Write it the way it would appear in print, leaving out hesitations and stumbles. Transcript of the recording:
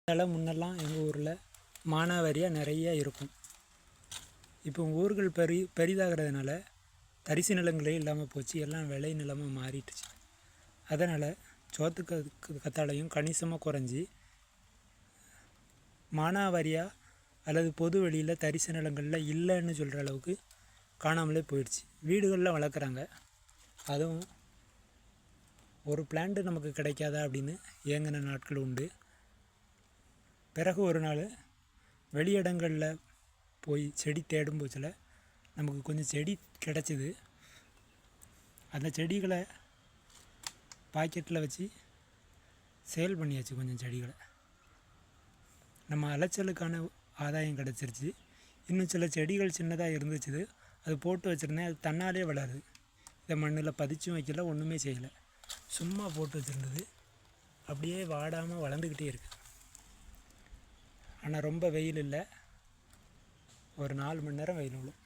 முன்னெல்லாம் எங்கள் ஊரில் மானாவாரியாக நிறைய இருக்கும். இப்போ ஊர்கள் பெரிதாகிறதுனால தரிசு நிலங்களே இல்லாமல் போச்சு. எல்லாம் விளை நிலமாக மாறிட்டுச்சு. அதனால் சோத்து கத்தாழையும் கணிசமாக குறைஞ்சி மானாவாரியாக அல்லது பொது வெளியில் தரிசு நிலங்களில் இல்லைன்னு சொல்கிற அளவுக்கு காணாமலே போயிடுச்சு. வீடுகளில் வளர்க்குறாங்க. அதுவும் ஒரு பிளான்ட்டு நமக்கு கிடைக்காதா அப்படின்னு ஏங்கின நாட்கள் உண்டு. பிறகு ஒரு நாள் வெளியிடங்களில் போய் செடி தேடும் போச்சில் நமக்கு கொஞ்சம் செடி கிடச்சிது. அந்த செடிகளை பாக்கெட்டில் வச்சு சேல் பண்ணியாச்சு. கொஞ்சம் செடிகளை நம்ம அலைச்சலுக்கான ஆதாயம் கிடச்சிருச்சு. இன்னும் சில செடிகள் சின்னதாக இருந்துச்சு, அது போட்டு வச்சுருந்தேன். அது தன்னாலே வளருது. இதை மண்ணில் பதிச்சும் வைக்கல, ஒன்றுமே செய்யலை. சும்மா போட்டு வச்சுருந்தது அப்படியே வாடாமல் வளர்ந்துக்கிட்டே இருக்குது. ஆனால் ரொம்ப வெயில் இல்லை, ஒரு 4 மணி நேரம் வெயில் விழும்.